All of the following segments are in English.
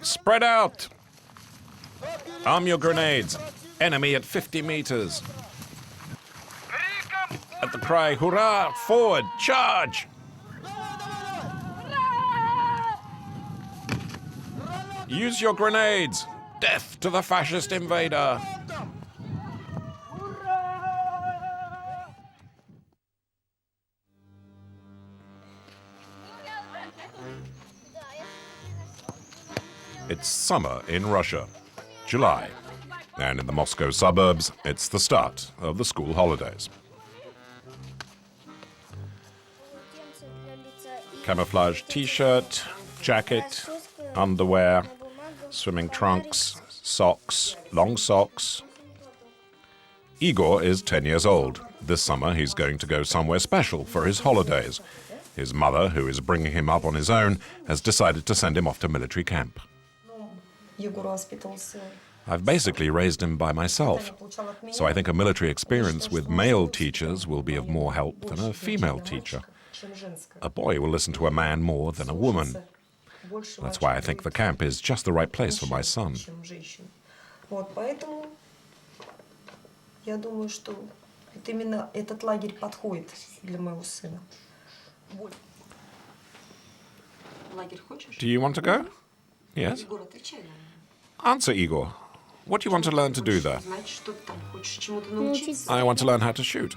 Spread out! Arm your grenades. Enemy at 50 meters. At the cry, hurrah! Forward! Charge! Use your grenades! Death to the fascist invader! It's summer in Russia, July, and in the Moscow suburbs, it's the start of the school holidays. Camouflage t-shirt, jacket, underwear, swimming trunks, socks, long socks. Igor is 10 years old. This summer he's going to go somewhere special for his holidays. His mother, who is bringing him up on his own, has decided to send him off to military camp. I've basically raised him by myself, so I think a military experience with male teachers will be of more help than a female teacher. A boy will listen to a man more than a woman. That's why I think the camp is just the right place for my son. Do you want to go? Yes? Answer, Igor. What do you want to learn to do there? I want to learn how to shoot.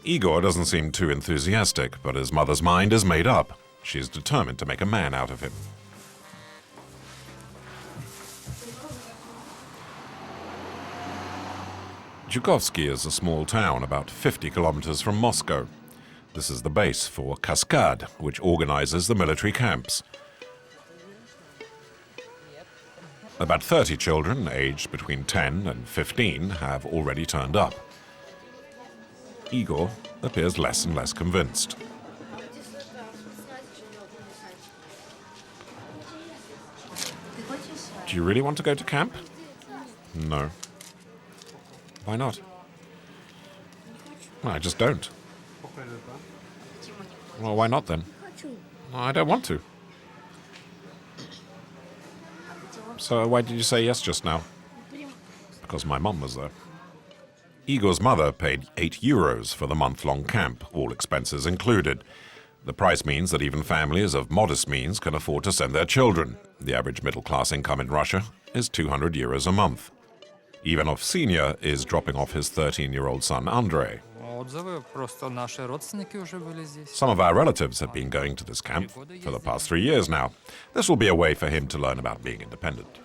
Igor doesn't seem too enthusiastic, but his mother's mind is made up. She's determined to make a man out of him. Zhukovsky is a small town about 50 kilometers from Moscow. This is the base for Kaskad, which organizes the military camps. About 30 children, aged between 10 and 15, have already turned up. Igor appears less and less convinced. Do you really want to go to camp? No. Why not? Well, I just don't. Well, why not then? Well, I don't want to. So why did you say yes just now? Because my mum was there. Igor's mother paid €8 for the month-long camp, all expenses included. The price means that even families of modest means can afford to send their children. The average middle-class income in Russia is €200 a month. Ivanov Sr. is dropping off his 13-year-old son, Andrei. Some of our relatives have been going to this camp for the past 3 years now. This will be a way for him to learn about being independent.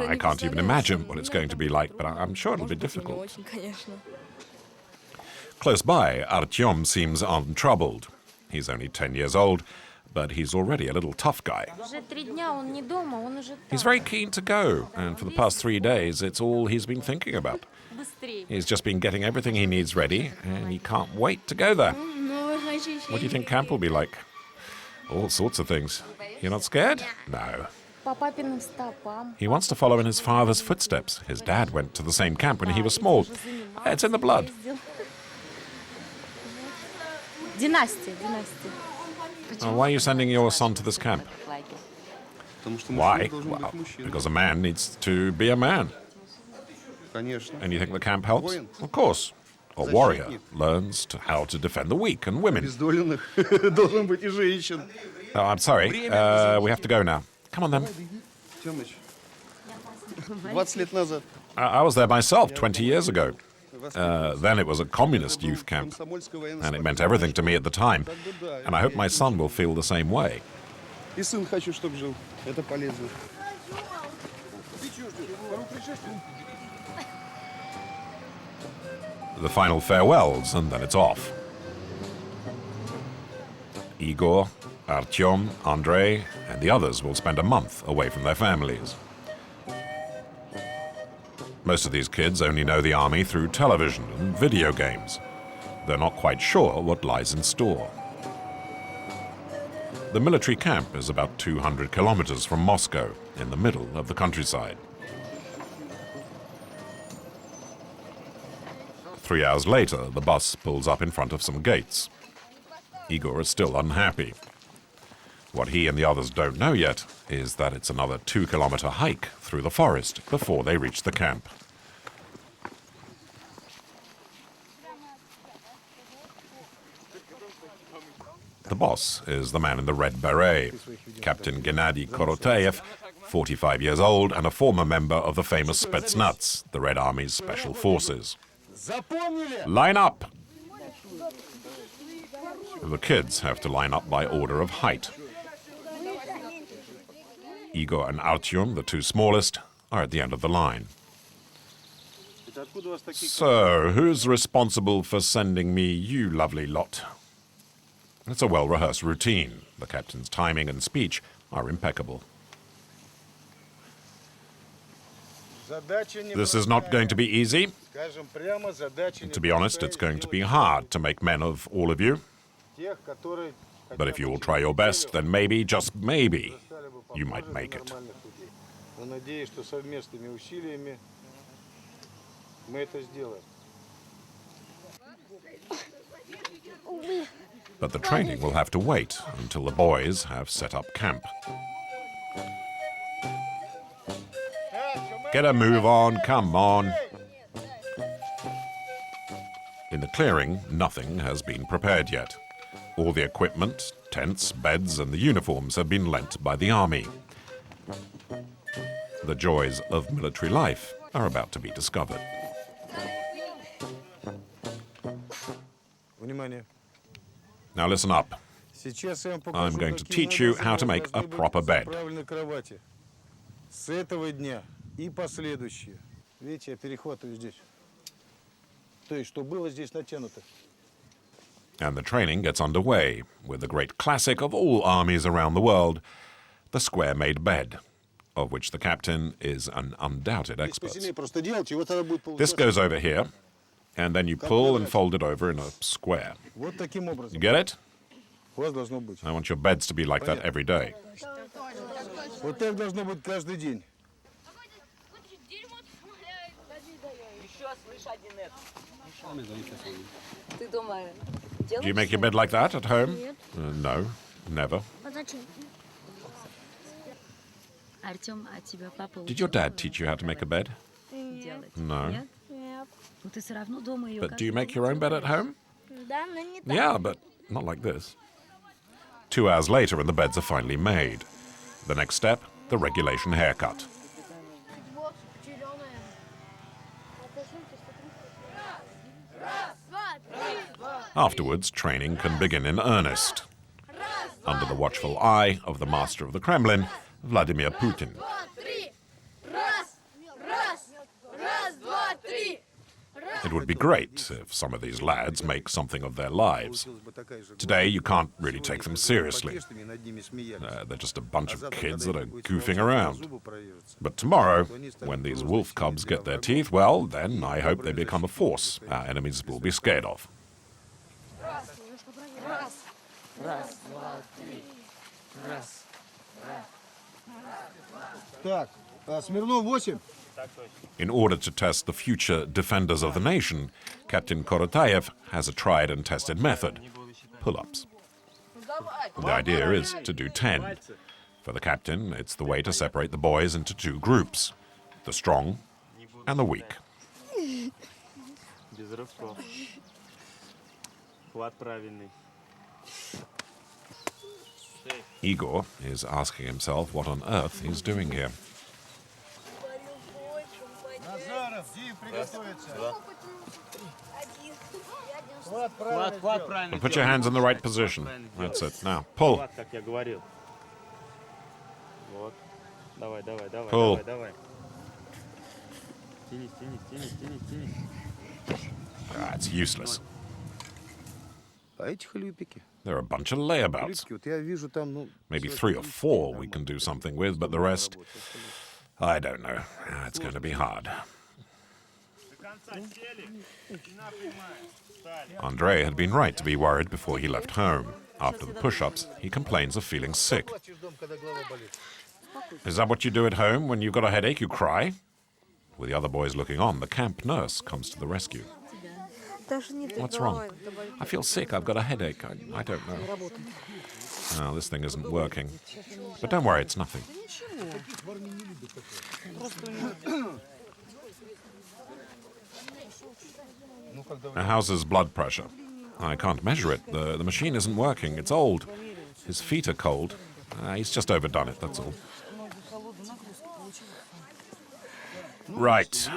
I can't even imagine what it's going to be like, but I'm sure it'll be difficult. Close by, Artyom seems untroubled. He's only 10 years old, but he's already a little tough guy. He's very keen to go, and for the past 3 days, it's all he's been thinking about. He's just been getting everything he needs ready, and he can't wait to go there. What do you think camp will be like? All sorts of things. You're not scared? No. He wants to follow in his father's footsteps. His dad went to the same camp when he was small. It's in the blood. Why are you sending your son to this camp? Why? Well, because a man needs to be a man. And you think the camp helps? Of course. A warrior learns how to defend the weak and women. Oh, I'm sorry. We have to go now. Come on, then. I was there myself 20 years ago. Then it was a communist youth camp, and it meant everything to me at the time, and I hope my son will feel the same way. The final farewells, and then it's off. Igor, Artyom, Andrei, and the others will spend a month away from their families. Most of these kids only know the army through television and video games. They're not quite sure what lies in store. The military camp is about 200 kilometers from Moscow, in the middle of the countryside. 3 hours later, the bus pulls up in front of some gates. Igor is still unhappy. What he and the others don't know yet is that it's another 2-kilometer hike through the forest before they reach the camp. The boss is the man in the red beret, Captain Gennady Korotayev, 45 years old and a former member of the famous Spetsnaz, the Red Army's special forces. Line up! The kids have to line up by order of height. Igor and Artyom, the two smallest, are at the end of the line. So, who's responsible for sending me you lovely lot? It's a well-rehearsed routine. The captain's timing and speech are impeccable. This is not going to be easy. To be honest, it's going to be hard to make men of all of you. But if you will try your best, then maybe, just maybe, you might make it. But the training will have to wait until the boys have set up camp. Get a move on, come on. In the clearing, nothing has been prepared yet. All the equipment, tents, beds, and the uniforms have been lent by the army. The joys of military life are about to be discovered. Now listen up. I'm going to teach you how to make a proper bed. And the training gets underway with the great classic of all armies around the world, the square-made bed, of which the captain is an undoubted expert. This goes over here, and then you pull and fold it over in a square. You get it? I want your beds to be like that every day. Do you make your bed like that at home? No, never. Did your dad teach you how to make a bed? No. But do you make your own bed at home? Yeah, but not like this. 2 hours later and the beds are finally made. The next step, the regulation haircut. Afterwards, training can begin in earnest, under the watchful eye of the master of the Kremlin, Vladimir Putin. It would be great if some of these lads make something of their lives. Today, you can't really take them seriously. They're just a bunch of kids that are goofing around. But tomorrow, when these wolf cubs get their teeth, well, then I hope they become a force our enemies will be scared of. In order to test the future defenders of the nation, Captain Korotayev has a tried and tested method: pull-ups. The idea is to do 10. For the captain, it's the way to separate the boys into 2 groups: the strong and the weak. Igor is asking himself what on earth he's doing here. And put your hands in the right position. That's it. Now, pull. Pull. Ah, it's useless. They're a bunch of layabouts. Maybe 3 or 4 we can do something with, but the rest, I don't know. It's going to be hard. Andrei had been right to be worried before he left home. After the push-ups, he complains of feeling sick. Is that what you do at home when you've got a headache? You cry? With the other boys looking on, the camp nurse comes to the rescue. What's wrong? I feel sick. I've got a headache. I don't know. Oh, this thing isn't working. But don't worry, it's nothing. Now, how's his blood pressure? I can't measure it. The machine isn't working. It's old. His feet are cold. He's just overdone it, that's all. Right.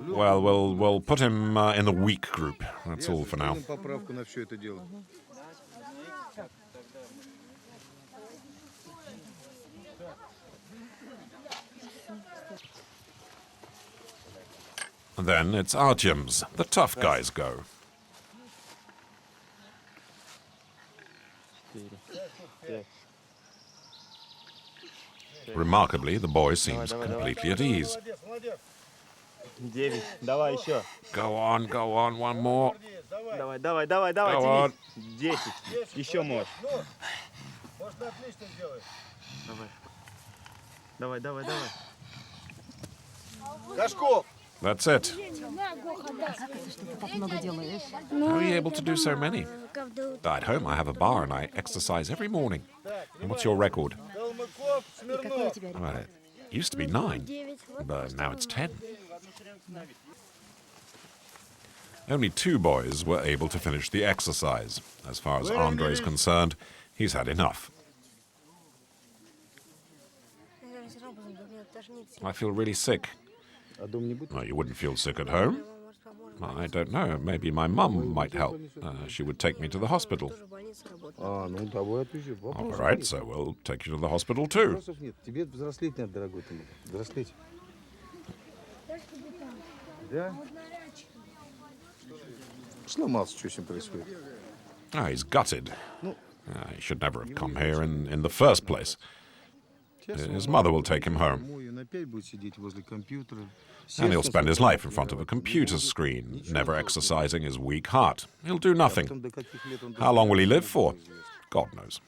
Well, we'll put him in the weak group. That's all for now. And then it's Artyom's. The tough guys go. Remarkably, the boy seems completely at ease. 9. Давай еще. Go on, one more. Давай, Go on. 10. Еще можешь. Давай. Горшков! That's it. How are you able to do so many? At home, I have a bar and I exercise every morning. And what's your record? Калмыков, Смирнов. Well, it used to be 9, but now it's 10. Only 2 boys were able to finish the exercise. As far as Andrei is concerned, he's had enough. I feel really sick. Well, you wouldn't feel sick at home? I don't know. Maybe my mum might help. She would take me to the hospital. All right, so we'll take you to the hospital too. Тебе взрослеть надо, дорогой ты мой. Взрослеть. Да? Сломался, что с ним происходит? He's gutted. He should never have come here in the first place. His mother will take him home. Он опять будет сидеть возле компьютера. And he'll spend his life in front of a computer screen, never exercising his weak heart. He'll do nothing. How long will he live for? God knows.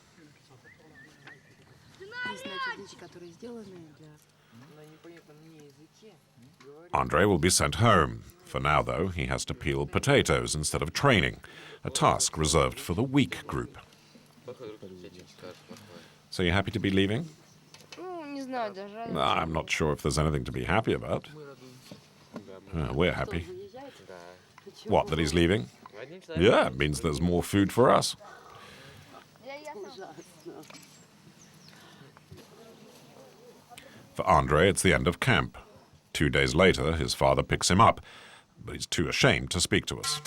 Andrei will be sent home. For now, though, he has to peel potatoes instead of training, a task reserved for the weak group. So you're happy to be leaving? I'm not sure if there's anything to be happy about. We're happy. What, that he's leaving? Yeah, it means there's more food for us. For Andrei, it's the end of camp. 2 days later, his father picks him up, but he's too ashamed to speak to us.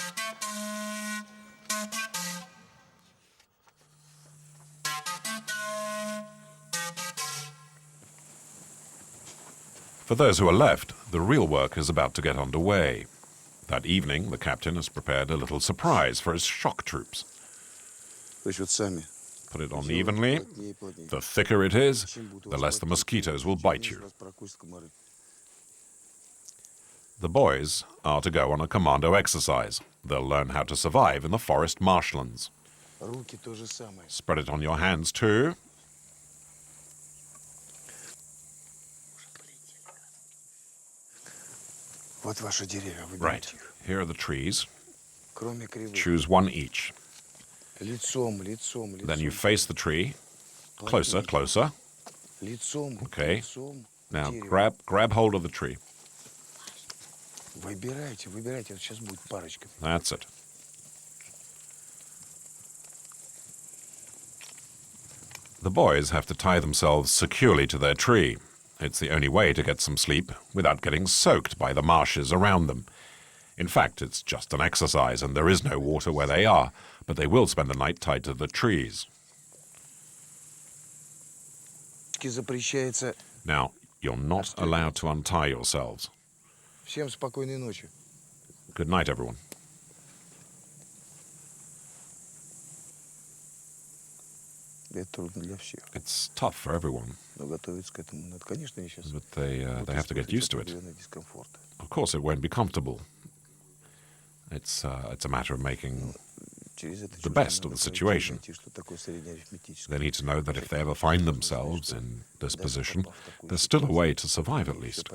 For those who are left, the real work is about to get underway. That evening, the captain has prepared a little surprise for his shock troops. Put it on evenly. The thicker it is, the less the mosquitoes will bite you. The boys are to go on a commando exercise. They'll learn how to survive in the forest marshlands. Spread it on your hands too. Right, here are the trees. Choose one each. Then you face the tree. Closer, closer. Okay. Now grab hold of the tree. That's it. The boys have to tie themselves securely to their tree. It's the only way to get some sleep without getting soaked by the marshes around them. In fact, it's just an exercise and there is no water where they are, but they will spend the night tied to the trees. Now, you're not allowed to untie yourselves. Good night, everyone. It's tough for everyone, but they have to get used to it. Of course, it won't be comfortable. It's a matter of making the best of the situation. They need to know that if they ever find themselves in this position, there's still a way to survive at least.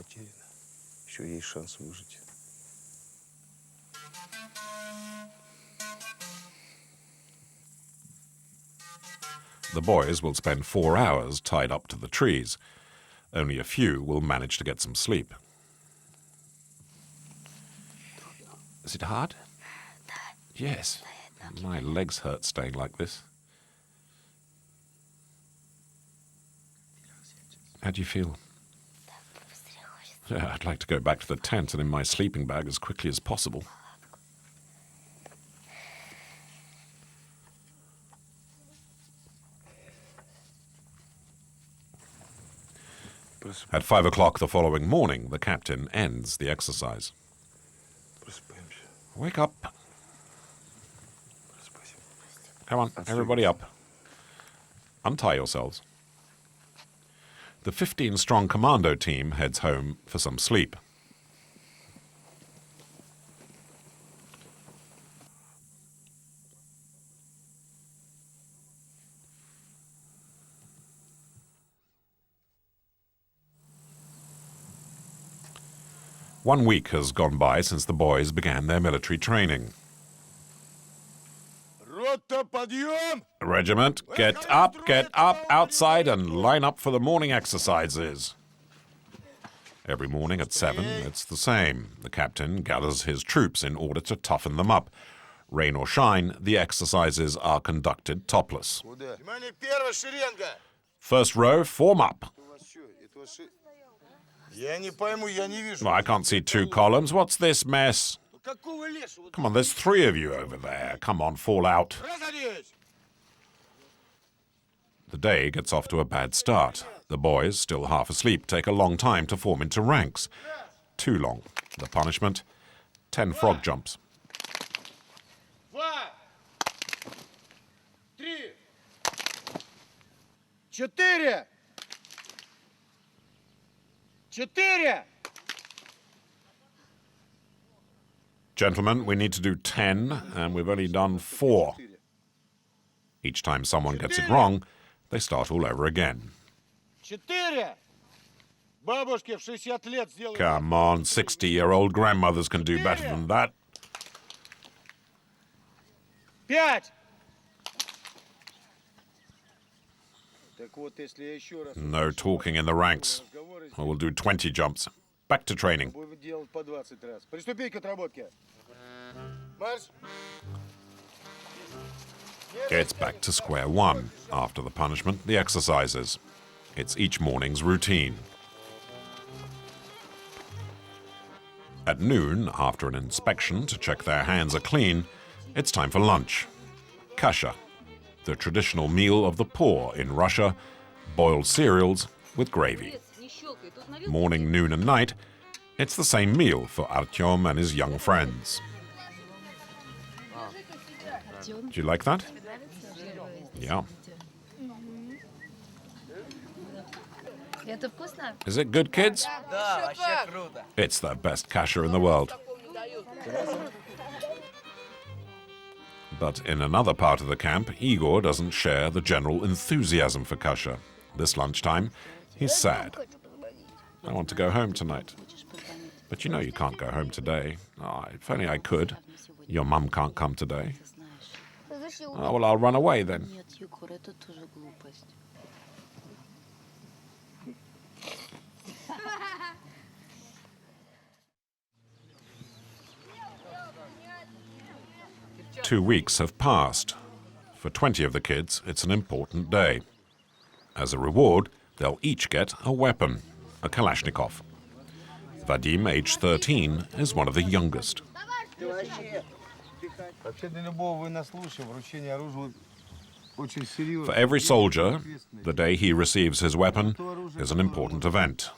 The boys will spend 4 hours tied up to the trees. Only a few will manage to get some sleep. Is it hard? Yes. My legs hurt staying like this. How do you feel? Yeah, I'd like to go back to the tent and in my sleeping bag as quickly as possible. At 5 o'clock the following morning, the captain ends the exercise. Wake up. Come on, everybody up. Untie yourselves. The 15-strong commando team heads home for some sleep. One week has gone by since the boys began their military training. Regiment, get up outside and line up for the morning exercises. Every morning at 7, it's the same. The captain gathers his troops in order to toughen them up. Rain or shine, the exercises are conducted topless. First row, form up. Well, I can't see 2 columns. What's this mess? Come on, there's 3 of you over there. Come on, fall out. The day gets off to a bad start. The boys, still half asleep, take a long time to form into ranks. Too long. The punishment? 10 frog jumps. 4. Gentlemen, we need to do 10, and we've only done 4. Each time someone gets it wrong, they start all over again. 4. Бабушке в 60 лет сделали. Come on, 60-year-old grandmothers can do better than that. 5. Так вот, если я еще раз No talking in the ranks. I will do 20 jumps. Back to training. будем делать по 20 раз. Приступить к отработке. Марш! It's back to square one. After the punishment, the exercises. It's each morning's routine. At noon, after an inspection to check their hands are clean, it's time for lunch. Kasha, the traditional meal of the poor in Russia, boiled cereals with gravy. Morning, noon and night, it's the same meal for Artyom and his young friends. Do you like that? Yeah. Это вкусно? Is it good, kids? It's the best kasha in the world. But in another part of the camp, Igor doesn't share the general enthusiasm for kasha. This lunchtime, he's sad. I want to go home tonight. But you know you can't go home today. Oh, if only I could. Your mum can't come today. Oh, well, I'll run away then. Нет, Егор, это тоже глупость. 2 weeks have passed. For 20 of the kids, it's an important day. As a reward, they'll each get a weapon, a Kalashnikov. Vadim, age 13, is one of the youngest. Вообще для любого военнослужащего вручение оружия очень серьезно. For every soldier, the day he receives his weapon is an important event.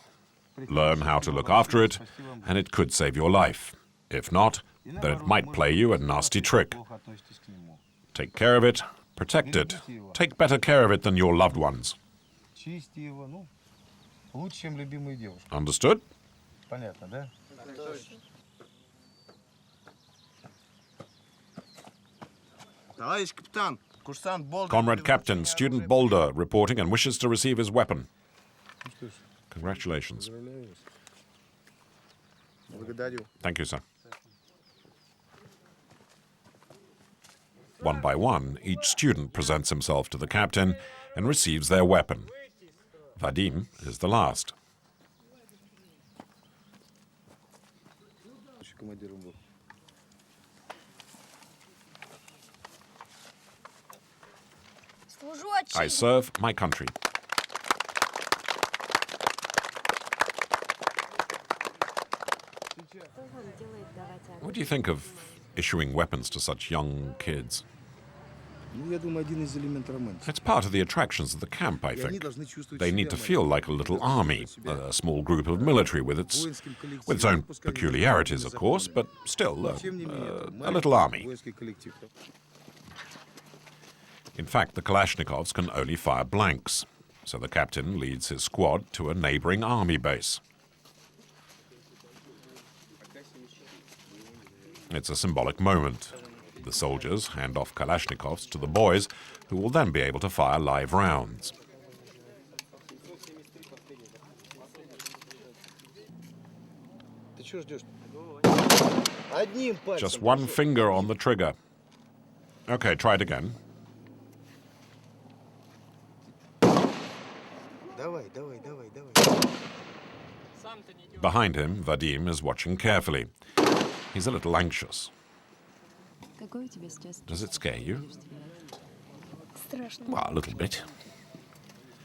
Learn how to look after it, and it could save your life. If not, then it might play you a nasty trick. Плохо относитесь к нему. Take care of it, protect it. Take better care of it than your loved ones. Чисти его, ну, лучше, чем любимые девушки. Understood? Понятно, да? Товарищ капитан, курсант Болдер. Comrade Captain, Student Boulder reporting and wishes to receive his weapon. Congratulations. Благодарю. Thank you, sir. One by one, each student presents himself to the captain and receives their weapon. Vadim is the last. Командиром был. Служу I отчизне. serve my country. What do you think of issuing weapons to such young kids? Ну, я думаю, один из элементов романтики. It's part of the attractions of the camp, I И они think. должны чувствовать They need to feel like a little army, a small group of military with its own peculiarities, of course, but still a little army. Воинский коллектив. In fact, the Kalashnikovs can only fire blanks, so the captain leads his squad to a neighboring army base. It's a symbolic moment. The soldiers hand off Kalashnikovs to the boys, who will then be able to fire live rounds. Ты чего ждешь? Одним пальцем. Just one finger on the trigger. Okay, try it again. Давай, давай, давай, давай. Behind him, Vadim is watching carefully. He's a little anxious. Какой у тебя стресс? Does it scare you? Страшно. Well, a little bit.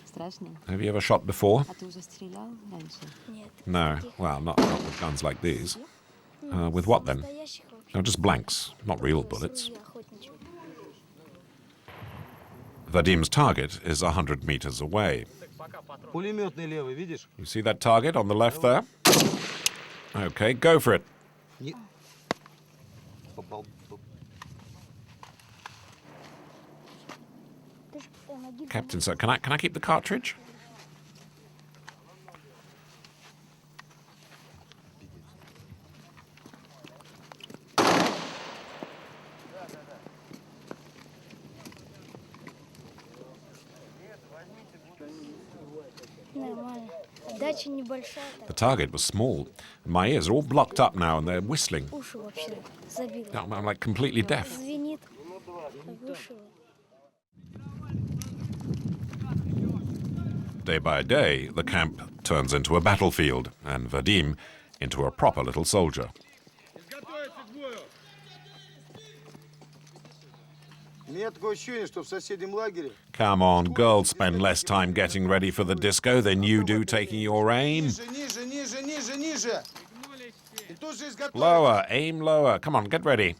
Страшно? Have you ever shot before? А ты уже стрелял раньше? Нет. No. Well, not with guns like these. With what then? Настоящих вообще. No, just blanks, not real bullets. Семья охотничья. Vadim's target is 100 meters away. Пулеметный левый, видишь? You see that target on the left there? Okay, go for it. Не... Попал. Ты ж помоги. Captain, sir, can I keep the cartridge? Нормально. Дача небольшая, The так target was small. My ears are all blocked up now and they're whistling. уши вообще забило. I'm like completely deaf. Звенит. Оглушило. Day by day, the camp turns into a battlefield, and Vadim into a proper little soldier. У меня такое ощущение, что в соседнем лагере... Come on, girls spend less time getting ready for the disco than you do taking your aim. Ниже, ниже, ниже, ниже, ниже! И тут же изготовить. Lower, aim lower. Come on, get ready.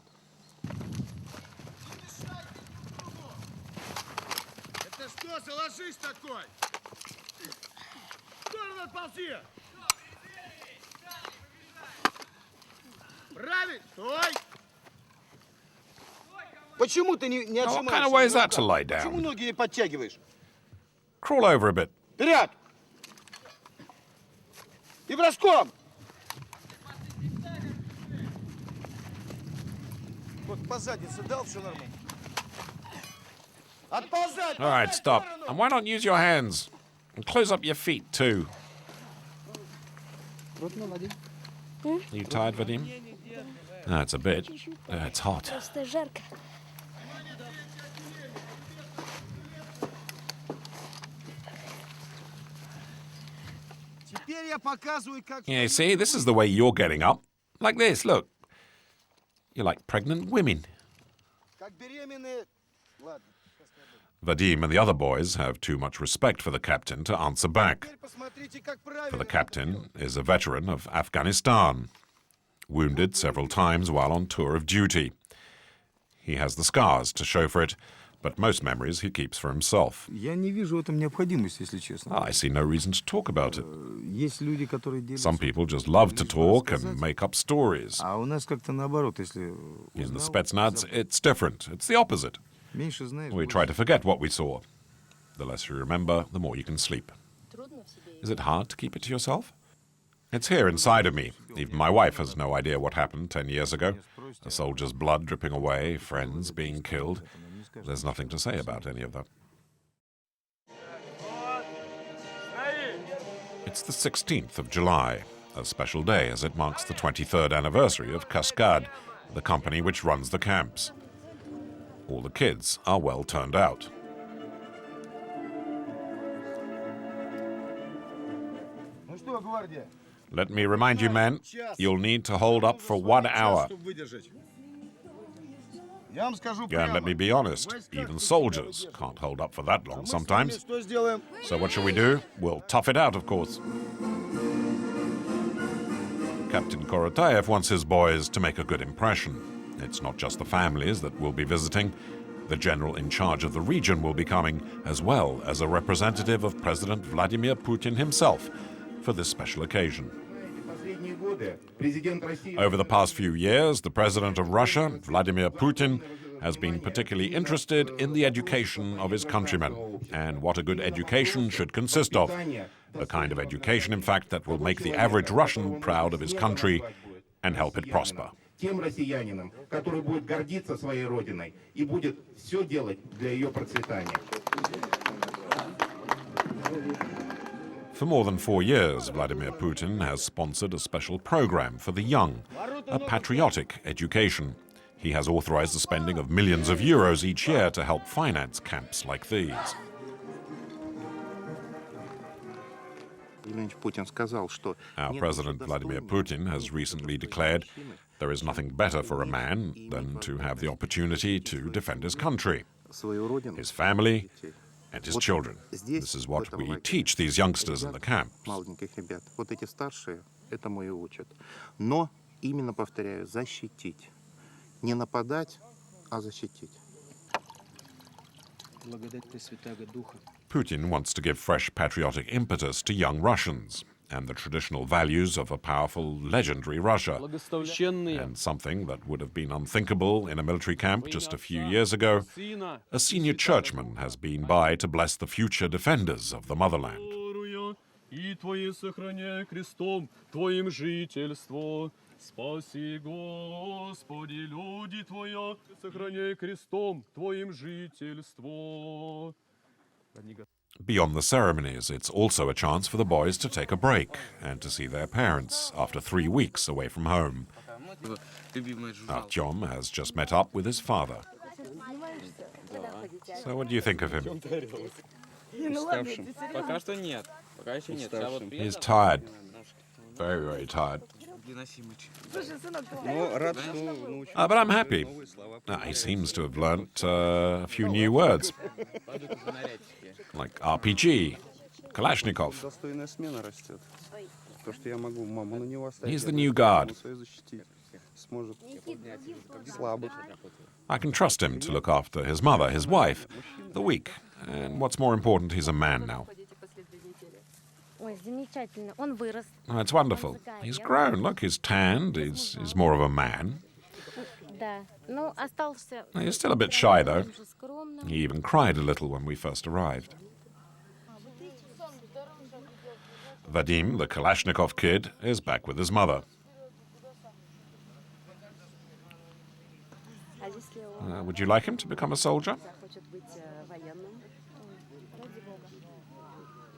Это что за ложись такой? В сторону отползи! Правильно! Стой! Почему ты не отжимаешься? kind of way is that to lie Почему down? ноги не подтягиваешь? Crawl over a bit. Вперед! И броском! Вот по заднице дал, все нормально. Отползать! All right, stop. And why not use your hands? And close up your feet, too. You tired, Vadim? No, it's a bit. It's hot. Просто жарко. Теперь я показываю, как... Yeah, see, this is the way you're getting up. Like this, look. You're like pregnant women. Как беременные... Ладно. Vadim and the other boys have too much respect for the captain to answer back. Теперь посмотрите, как For правильно... the captain is a veteran of Afghanistan, wounded several times while on tour of duty. He has the scars to show for it, but most memories he keeps for himself. Я не вижу в этом необходимости, если честно. I see no reason to talk about it. Есть люди, которые делятся... Some people just love to talk and make up stories. А у нас как-то наоборот, если... In the узнал, Spetsnaz, it's different. It's the opposite. меньше знаешь... We try to forget what we saw. The less you remember, the more you can sleep. Is it hard to keep it to yourself? It's here inside of me. Even my wife has no idea what happened 10 years ago. A soldier's blood dripping away, friends being killed. There's nothing to say about any of that. It's the 16th of July, a special day as it marks the 23rd anniversary of Kaskad, the company which runs the camps. All the kids are well turned out. Ну что, гвардия? Let me remind you, men, you'll need to hold up for 1 hour. Чтобы выдержать. Я вам скажу And прямо. let me be honest, even soldiers can't hold up for that long sometimes. Что сделаем? So what shall we do? We'll tough it out, of course. Captain Korotayev wants his boys to make a good impression. It's not just the families that will be visiting. The general in charge of the region will be coming, as well as a representative of President Vladimir Putin himself, for this special occasion. Over the past few years, the President of Russia, Vladimir Putin, has been particularly interested in the education of his countrymen and what a good education should consist of. The kind of education, in fact, that will make the average Russian proud of his country and help it prosper. Тем россиянином, который будет гордиться своей родиной и будет все делать для ее процветания. For more than 4 years, Vladimir Putin has sponsored a special program for the young, a patriotic education. He has authorized the spending of millions of euros each year to help finance camps like these. Our President Vladimir Putin has recently declared there is nothing better for a man than to have the opportunity to defend his country, his family, and his children. This is what we teach these youngsters in the camps. Маленьких ребят. Вот эти старшие этому и учат. Но именно, повторяю, защитить. Не нападать, а защитить. Putin wants to give fresh patriotic impetus to young Russians and the traditional values of a powerful, legendary Russia. And something that would have been unthinkable in a military camp just a few years ago, a senior churchman has been by to bless the future defenders of the motherland. И Твоим сохраняй крестом Твоим жительство. Спаси, Господи, люди Твоя, сохраняй крестом Твоим жительство. Beyond the ceremonies, it's also a chance for the boys to take a break and to see their parents after 3 weeks away from home. Artyom has just met up with his father. So what do you think of him? Пока что нет. Пока еще нет. Я вот He's tired. Very, very tired. But I'm happy. He seems to have learnt a few new words, like RPG, Kalashnikov. Достойная смена растет. То, что я могу маму на него оставить. He's the new guard. Сможет слабых. I can trust him to look after his mother, his wife, the weak. And what's more important, he's a man now. Ой, замечательно. Он вырос. Oh, it's wonderful. He's grown. Look, he's tanned. He's more of a man. Да. Ну, остался He's still a bit shy, though. уже скромным. He even cried a little when we first arrived. Vadim, the Kalashnikov kid, is back with his mother. А если он Would you like him to become a soldier? захочет быть военным?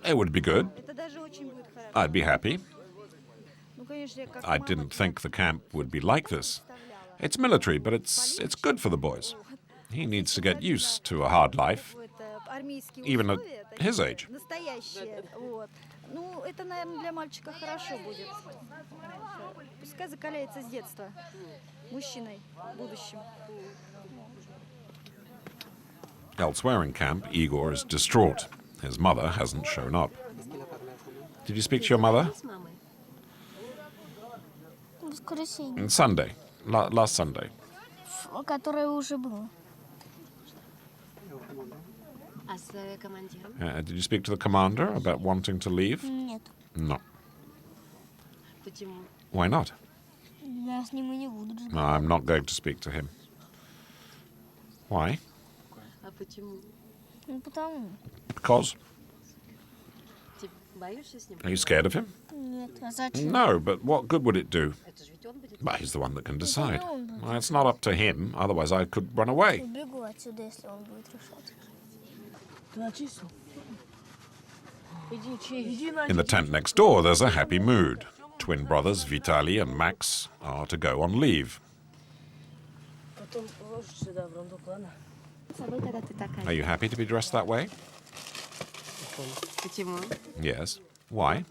It would be good. Это даже очень будет хорошо. I'd be happy. Ну, конечно, я как I мама didn't think the camp would be like this. It's military, but it's good for the boys. He needs to get used to a hard life, это армейские even at условия, такие his age. настоящие. Вот. Ну, это, наверное, для мальчика хорошо будет. Пускай закаляется с детства мужчиной в будущем. Elsewhere in camp, Igor is distraught. His mother hasn't shown up. Did you speak to your mother? С мамой. Воскресенье, On Sunday, last Sunday. которое уже было. А с командиром? Did you speak to the commander about wanting to leave? Нет, No. Почему? Why not? я с ним и не буду No, I'm not going to speak to him. Why? А почему? Ну, потому. Because? Ты боишься с ним? Are you scared of him? Нет, а зачем? No, but what good would it do? Это же ведь он будет. But he's the one that can decide. Well, it's not up to him, otherwise I could run away. Убегу отсюда, если он будет решать. In the tent next door, there's a happy mood. Twin brothers Vitaly and Max are to go on leave. собой, когда ты такая. Are you happy to be dressed that way? Почему? Yes. Why?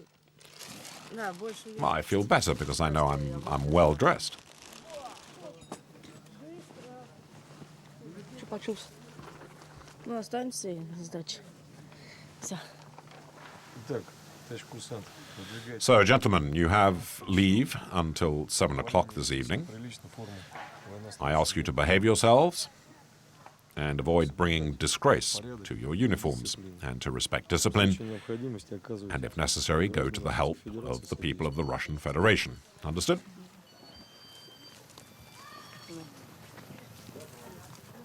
Да, больше Well, I feel better because I know I'm well dressed. чупа-чупс. Ну, останемся и сдачи. Все. Так, товарищ курсант, выдвигайте So, gentlemen, you have leave until 7 o'clock this evening. прилично форму. I ask you to behave yourselves and avoid bringing disgrace to your uniforms and to respect discipline, Необходимости оказывать. and if necessary, go to the help of the people of the Russian Federation. Understood?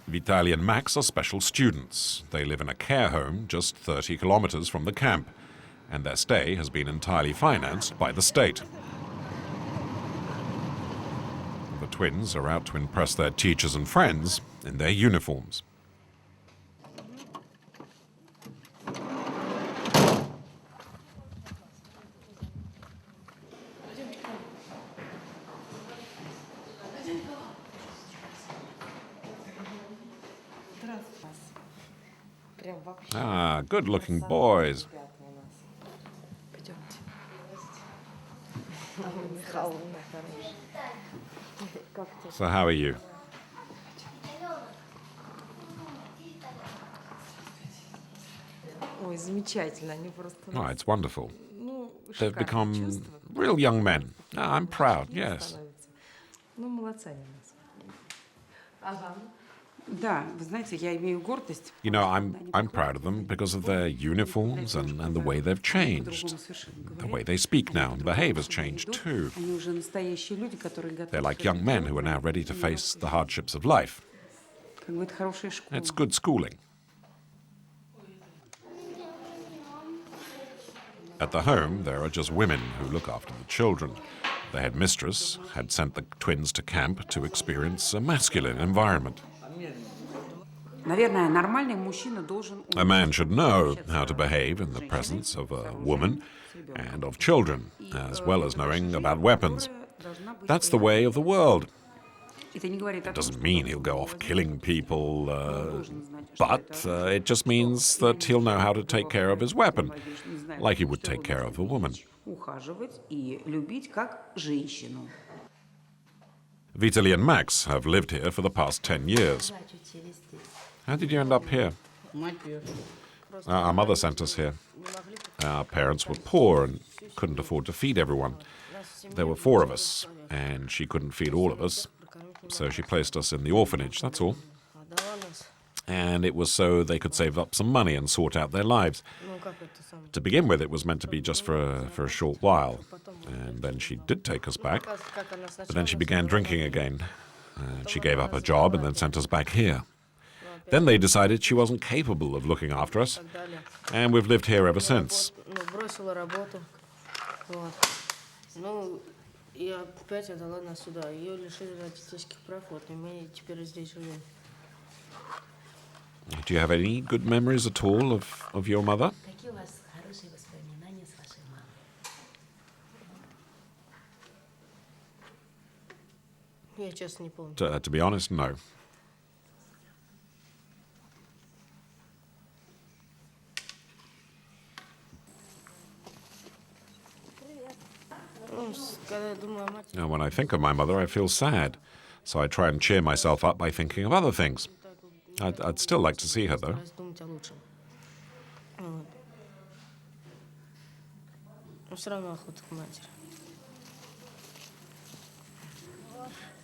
Vitaly and Max are special students. They live in a care home just 30 kilometers from the camp, and their stay has been entirely financed by the state. The twins are out to impress their teachers and friends in their uniforms. Ah, good-looking boys. So how are you? Ой, замечательно, они просто... Oh, it's wonderful. Ну, They've шикарно become чувствуют. real young men. Ah, I'm proud, yes. Становятся. Ну, молодцы они у нас. Ага. Да, вы знаете, я имею гордость. You know, I'm proud of them because of their uniforms and the way they've changed. The way they speak now and behave has changed too. Они уже настоящие люди, которые готовы. They're like young men who are now ready to face the hardships of life. Как бы это хорошая школа. It's good schooling. At the home, there are just women who look after the children. The headmistress had sent the twins to camp to experience a masculine environment. Наверное, нормальный мужчина должен... A man should know how to behave in the presence of a woman and of children, as well as knowing about weapons. That's the way of the world. It doesn't mean he'll go off killing people, but it just means that he'll know how to take care of his weapon, like he would take care of a woman. Ухаживать и любить как женщину. Vitaly and Max have lived here for the past 10 years. How did you end up here? Our mother sent us here. Our parents were poor and couldn't afford to feed everyone. There were 4 of us, and she couldn't feed all of us, so she placed us in the orphanage, that's all. And it was so they could save up some money and sort out their lives. To begin with, it was meant to be just for a short while, and then she did take us back, but then she began drinking again. She gave up her job and then sent us back here. Then they decided she wasn't capable of looking after us, and we've lived here ever since. Бросила работу. Вот. Ну, и опять отдала нас сюда. Ее лишили родительских прав, вот, и мы теперь здесь живем. Do you have any good memories at all of your mother? Какие у вас хорошие воспоминания с вашей мамой? Я честно не помню. To be honest, no. Ну, когда я думаю о матери, Now, when I think of my mother, I feel sad, so I try and cheer myself up by thinking of other things. I'd still like to see her, though. стараюсь думать о лучшем. Вот. Но все равно охота к матери.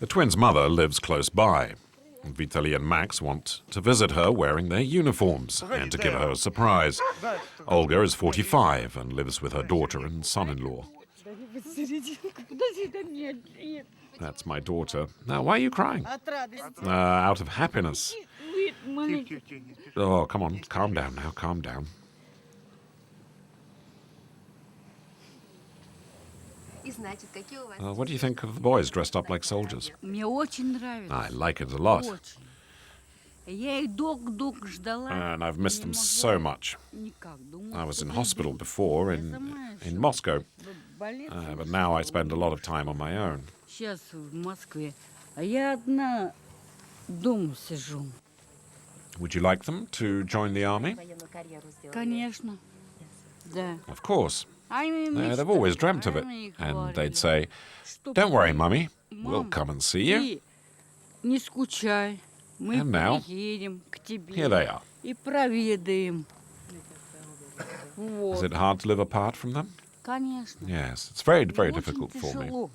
The twins' mother lives close by. Vitaly and Max want to visit her wearing their uniforms and to give her a surprise. Olga is 45 and lives with her daughter and son-in-law. That's my daughter. Now, why are you crying? Out of happiness. Oh, come on, calm down now, calm down. И значит, какие у вас? What do you think of the boys dressed up like soldiers? Мне очень нравится. I like it a lot, Очень. Я их долго ждала. and I've missed them so much. Никак. Думала, I was что in приедут. hospital before in Moscow, Болезнь. but now I spend a lot of time on my own. Сейчас в Москве. А я одна дома сижу. Would you like them to join the army? Конечно. Да. Of course. They've They've always dreamt of it. And they'd say, "Don't worry, Mummy. We'll come and see you." Не скучай. Мы And now, приедем к тебе. Here they are. И проведаем. Is it hard to live apart from them? Конечно. Yes, it's very, very Очень difficult for me. тяжело.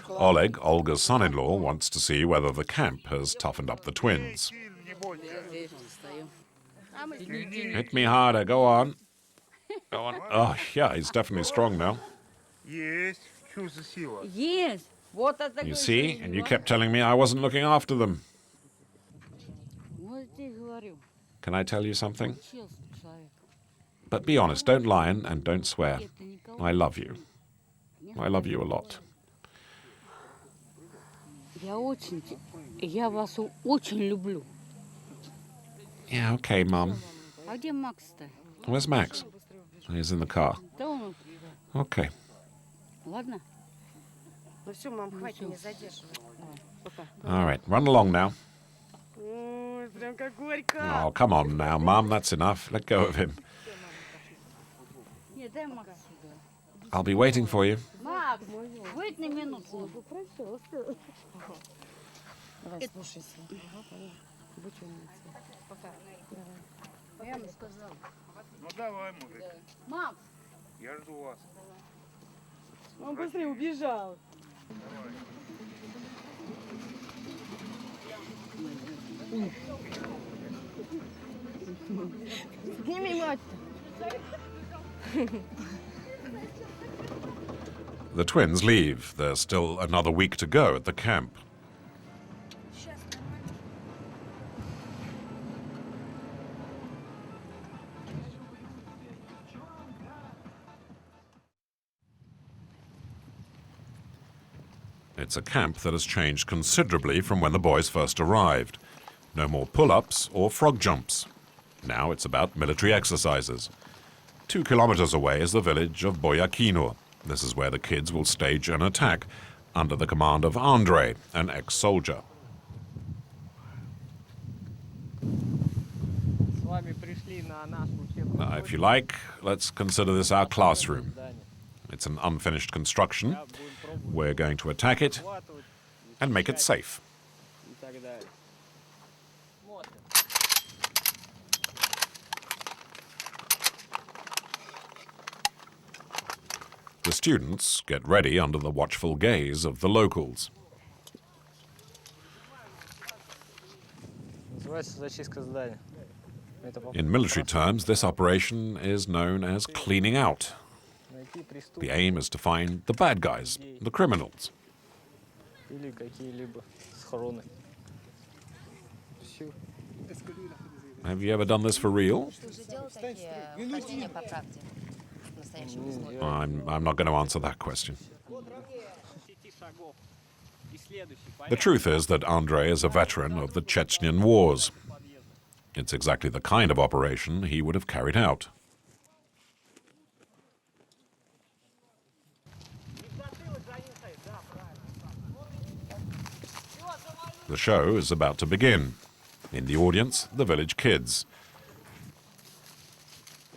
Oleg, Olga's son-in-law, wants to see whether the camp has toughened up the twins. Hit me harder, go on. Go on. Oh, yeah, he's definitely strong now. Есть. Чувство сила. Есть. Вот это You see? And you kept telling me I wasn't looking after them. Вот я говорю. Can I tell you something? Честный человек. But be honest, don't lie and don't swear. I love you. I love you a lot. Я вас очень люблю. Yeah, okay, Mum. А где Макс-то? Where's Max? He's in the car. Да он. Okay. Ладно? Ну все, мам, хватит, не задерживай. All right, run along now. Ой, прям как горько. Oh, come on now, Mum, that's enough. Let go of him. Не, дай Макс сюда. I'll be waiting for you. Макс, выйдь на минуту. Давай, слушайся. Будь умницей. Пока. Я ему сказала. Ну давай, мужик. Макс. Я жду вас. Он быстрее убежал. Сними мать-то. The twins leave. There's still another week to go at the camp. It's a camp that has changed considerably from when the boys first arrived. No more pull-ups or frog jumps. Now it's about military exercises. 2 kilometers away is the village of Boyakino. This is where the kids will stage an attack under the command of Andrei, an ex-soldier. Now, if you like, let's consider this our classroom. It's an unfinished construction. We're going to attack it and make it safe. The students get ready under the watchful gaze of the locals. In military terms, this operation is known as cleaning out. The aim is to find the bad guys, the criminals. Have you ever done this for real? I'm not going to answer that question. The truth is that Andrei is a veteran of the Chechen wars. It's exactly the kind of operation he would have carried out. The show is about to begin. In the audience, the village kids.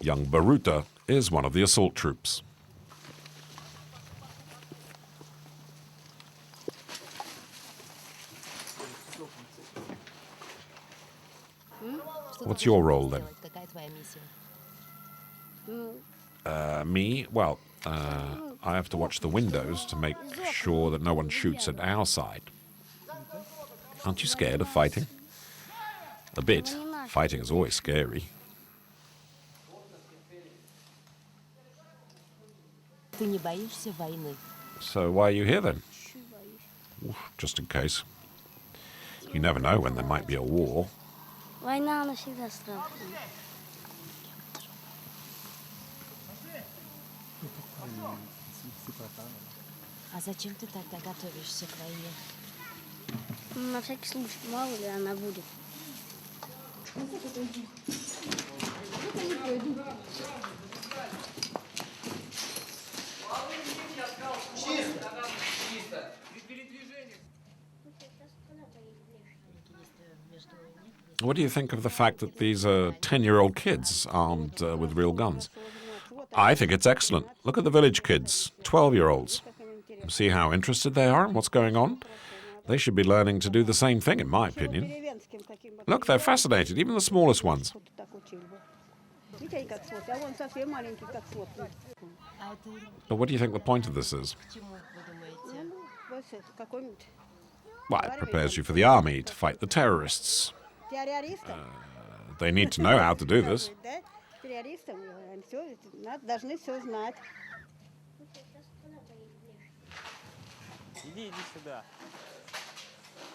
Young Baruta is one of the assault troops. What's your role then? Me? Well, I have to watch the windows to make sure that no one shoots at our side. Aren't you scared of fighting? A bit. Fighting is always scary. So why are you here then? Just in case. You never know when there might be a war. Война, она всегда страшная. А зачем ты тогда готовишься к войне? На всякий случай, мало ли она будет. What do you think of the fact that these are 10-year-old kids armed with real guns? I think it's excellent. Look at the village kids, 12-year-olds. See how interested they are in what's going on? They should be learning to do the same thing, in my opinion. Look, they're fascinated, even the smallest ones. But what do you think the point of this is? Well, it prepares you for the army to fight the terrorists. They need to know how to do this. Иди сюда.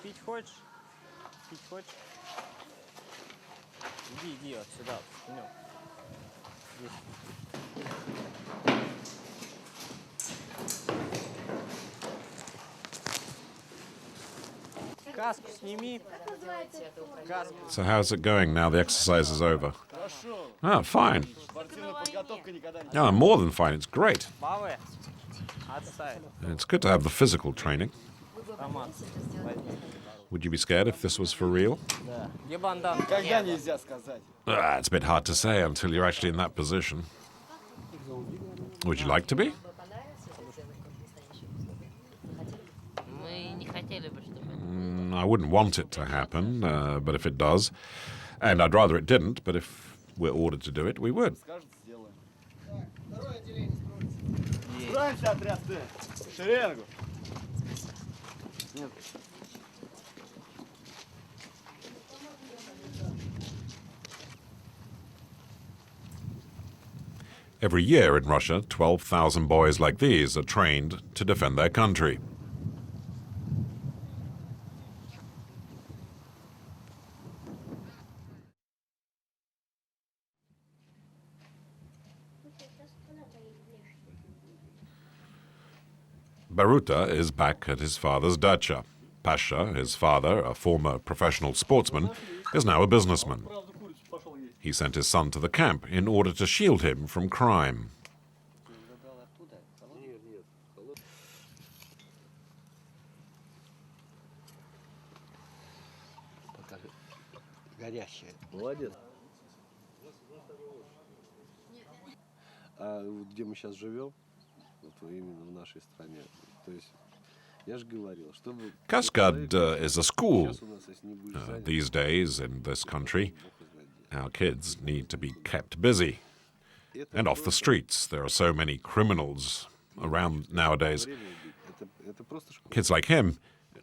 Пить хочешь? Пить хочешь? Иди вот сюда, в спину. Каску сними. Каску. So how's it going now the exercise is over? Oh, fine. Oh, more than fine. It's great. Плавай. Отставить. It's good to have the physical training. Роман. Would you be scared if this was for real? Да. Где бандан? Никогда нельзя сказать. It's a bit hard to say until you're actually in that position. Would you like to be? I wouldn't want it to happen, but if it does, and I'd rather it didn't, but if we're ordered to do it, we would. Скажет, сделаем. Строимся, отряд, ты. В шеренгу. Нет. Every year in Russia, 12,000 boys like these are trained to defend their country. Baruta is back at his father's dacha. Pasha, his father, a former professional sportsman, is now a businessman. He sent his son to the camp in order to shield him from crime. Горящая. Молодец. А вот где мы сейчас живем, вот именно в нашей стране, то есть я же говорил, чтобы... Kashgad is a school. These days in this country, our kids need to be kept busy. And off the streets, there are so many criminals around nowadays. Kids like him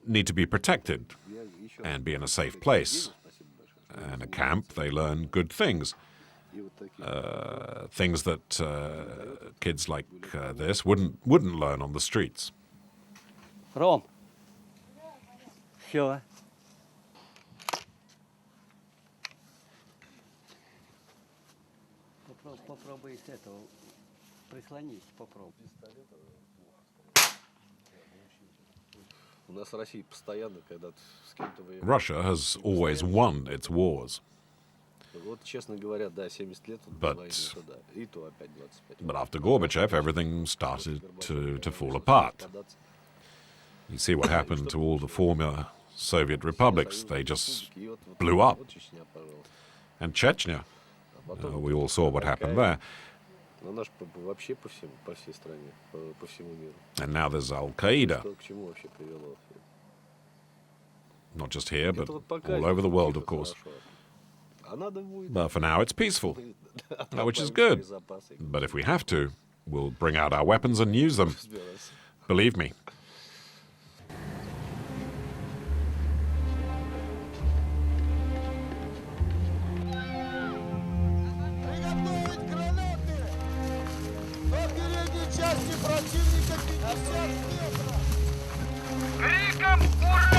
need to be protected and be in a safe place. And at camp, they learn good things. Things that kids like this wouldn't learn on the streets. Ром. Все. Попробуй с этого. Прислонись, попробуй. У нас в России постоянно, когда с кем-то воевали. Russia has always won its wars. Вот, честно говоря, да, 70 лет But- войны туда, и то опять 25. But after Gorbachev, everything started to fall apart. You see what happened to all the former Soviet republics. They just blew up. Вот Чечня, пожалуйста. And Chechnya, we all saw what happened there. Но наш вообще по всей стране, по всему миру. And now there's Al-Qaeda, Что к чему вообще привело? not just here, but Это вот пока all over the world, всё of course. хорошо. А надо будет. But for now, it's peaceful, which is good. But if we have to, we'll bring out our weapons and use them. Believe me. Приготовить гранаты! До передней части противника 50 метров! Криком «Ура!»